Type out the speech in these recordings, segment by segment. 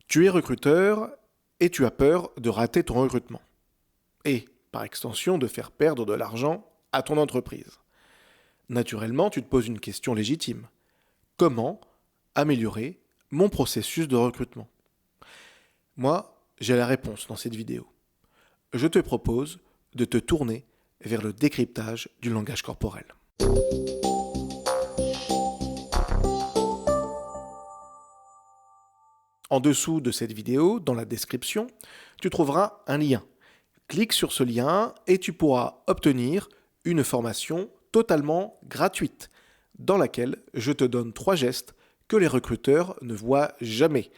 Tu es recruteur et tu as peur de rater ton recrutement. Et, par extension, de faire perdre de l'argent à ton entreprise. Naturellement, tu te poses une question légitime. Comment améliorer mon processus de recrutement? Moi, j'ai la réponse dans cette vidéo. Je te propose de te tourner vers le décryptage du langage corporel. En dessous de cette vidéo, dans la description, tu trouveras un lien. Clique sur ce lien et tu pourras obtenir une formation totalement gratuite dans laquelle je te donne 3 gestes que les recruteurs ne voient jamais.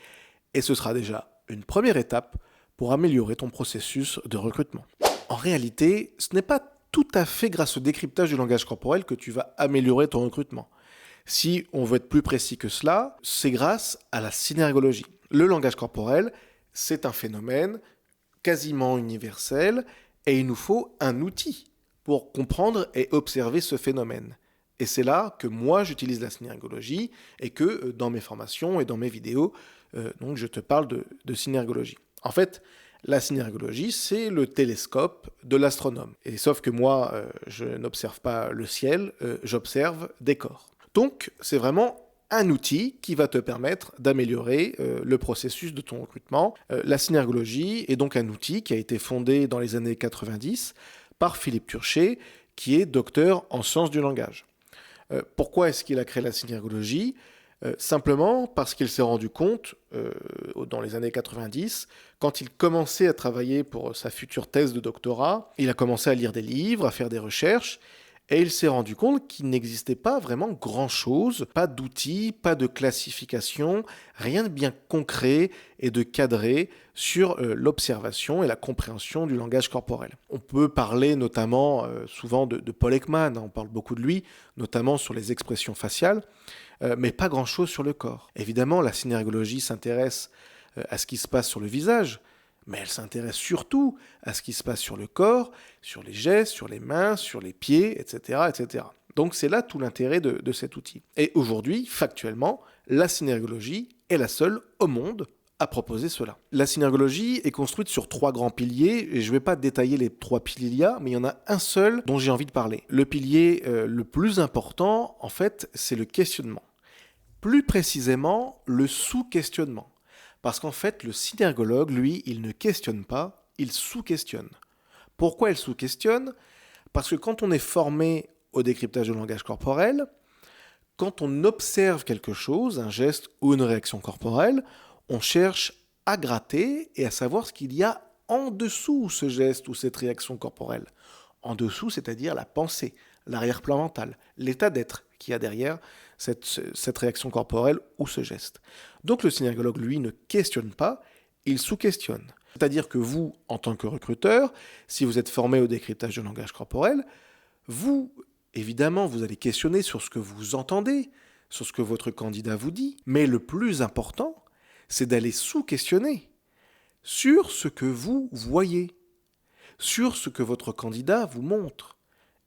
Et ce sera déjà une première étape pour améliorer ton processus de recrutement. En réalité, ce n'est pas tout à fait grâce au décryptage du langage corporel que tu vas améliorer ton recrutement. Si on veut être plus précis que cela, c'est grâce à la synergologie. Le langage corporel, c'est un phénomène quasiment universel et il nous faut un outil pour comprendre et observer ce phénomène. Et c'est là que moi j'utilise la synergologie et que dans mes formations et dans mes vidéos, donc je te parle de synergologie. En fait, la synergologie, c'est le télescope de l'astronome. Et sauf que moi, je n'observe pas le ciel, j'observe des corps. Donc, c'est vraiment un outil qui va te permettre d'améliorer le processus de ton recrutement. La synergologie est donc un outil qui a été fondé dans les années 90 par Philippe Turchet, qui est docteur en sciences du langage. Pourquoi est-ce qu'il a créé la synergologie ? Simplement parce qu'il s'est rendu compte, dans les années 90, quand il commençait à travailler pour sa future thèse de doctorat, il a commencé à lire des livres, à faire des recherches, et il s'est rendu compte qu'il n'existait pas vraiment grand-chose, pas d'outils, pas de classification, rien de bien concret et de cadré sur l'observation et la compréhension du langage corporel. On peut parler notamment souvent de Paul Ekman, on parle beaucoup de lui, notamment sur les expressions faciales, mais pas grand-chose sur le corps. Évidemment, la synergologie s'intéresse à ce qui se passe sur le visage, mais elle s'intéresse surtout à ce qui se passe sur le corps, sur les gestes, sur les mains, sur les pieds, etc. etc. Donc c'est là tout l'intérêt de cet outil. Et aujourd'hui, factuellement, la synergologie est la seule au monde à proposer cela. La synergologie est construite sur 3 grands piliers, et je ne vais pas détailler les 3 piliers il y a, mais il y en a un seul dont j'ai envie de parler. Le pilier le plus important, en fait, c'est le questionnement. Plus précisément, le sous-questionnement. Parce qu'en fait, le synergologue, lui, il ne questionne pas, il sous-questionne. Pourquoi il sous-questionne ? Parce que quand on est formé au décryptage du langage corporel, quand on observe quelque chose, un geste ou une réaction corporelle, on cherche à gratter et à savoir ce qu'il y a en dessous ce geste ou cette réaction corporelle. En dessous, c'est-à-dire la pensée, l'arrière-plan mental, l'état d'être qu'il y a derrière cette réaction corporelle ou ce geste. Donc le synergologue, lui, ne questionne pas, il sous-questionne. C'est-à-dire que vous, en tant que recruteur, si vous êtes formé au décryptage du langage corporel, vous, évidemment, vous allez questionner sur ce que vous entendez, sur ce que votre candidat vous dit, mais le plus important, c'est d'aller sous-questionner sur ce que vous voyez, sur ce que votre candidat vous montre.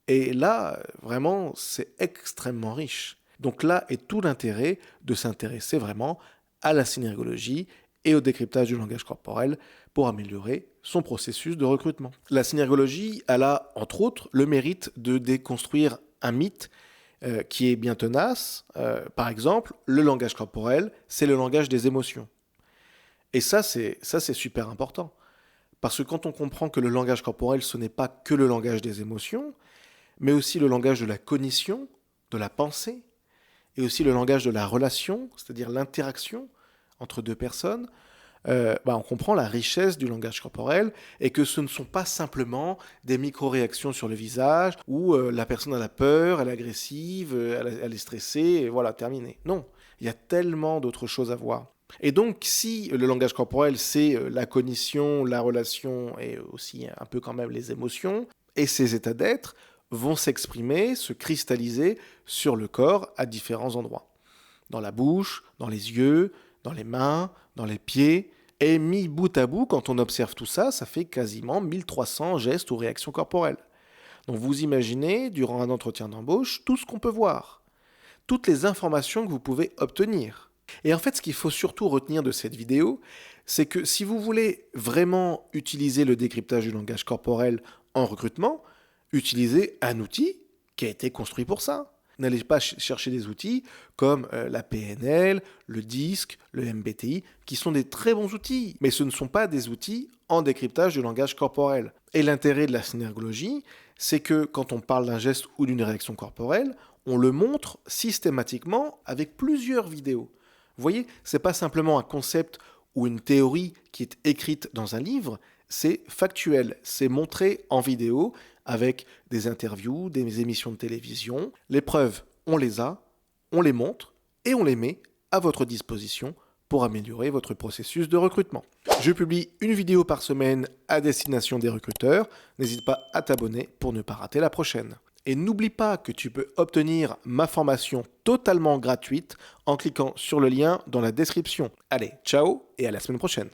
Et là, vraiment, c'est extrêmement riche. Donc là est tout l'intérêt de s'intéresser vraiment à la synergologie et au décryptage du langage corporel pour améliorer son processus de recrutement. La synergologie, elle a, entre autres, le mérite de déconstruire un mythe qui est bien tenace. Par exemple, le langage corporel, c'est le langage des émotions. Et ça, c'est super important. Parce que quand on comprend que le langage corporel, ce n'est pas que le langage des émotions, mais aussi le langage de la cognition, de la pensée, et aussi le langage de la relation, c'est-à-dire l'interaction entre 2 personnes, on comprend la richesse du langage corporel et que ce ne sont pas simplement des micro-réactions sur le visage où la personne a la peur, elle est agressive, elle est stressée, et voilà, terminé. Non, il y a tellement d'autres choses à voir. Et donc, si le langage corporel, c'est la cognition, la relation et aussi un peu quand même les émotions et ses états d'être, vont s'exprimer, se cristalliser sur le corps à différents endroits. Dans la bouche, dans les yeux, dans les mains, dans les pieds. Et mis bout à bout, quand on observe tout ça, ça fait quasiment 1300 gestes ou réactions corporelles. Donc vous imaginez, durant un entretien d'embauche, tout ce qu'on peut voir. Toutes les informations que vous pouvez obtenir. Et en fait, ce qu'il faut surtout retenir de cette vidéo, c'est que si vous voulez vraiment utiliser le décryptage du langage corporel en recrutement, utilisez un outil qui a été construit pour ça. N'allez pas chercher des outils comme la PNL, le DISC, le MBTI, qui sont des très bons outils, mais ce ne sont pas des outils en décryptage du langage corporel. Et l'intérêt de la synergologie, c'est que quand on parle d'un geste ou d'une réaction corporelle, on le montre systématiquement avec plusieurs vidéos. Vous voyez, ce n'est pas simplement un concept ou une théorie qui est écrite dans un livre, c'est factuel, c'est montré en vidéo avec des interviews, des émissions de télévision. Les preuves, on les a, on les montre et on les met à votre disposition pour améliorer votre processus de recrutement. Je publie une vidéo par semaine à destination des recruteurs. N'hésite pas à t'abonner pour ne pas rater la prochaine. Et n'oublie pas que tu peux obtenir ma formation totalement gratuite en cliquant sur le lien dans la description. Allez, ciao et à la semaine prochaine.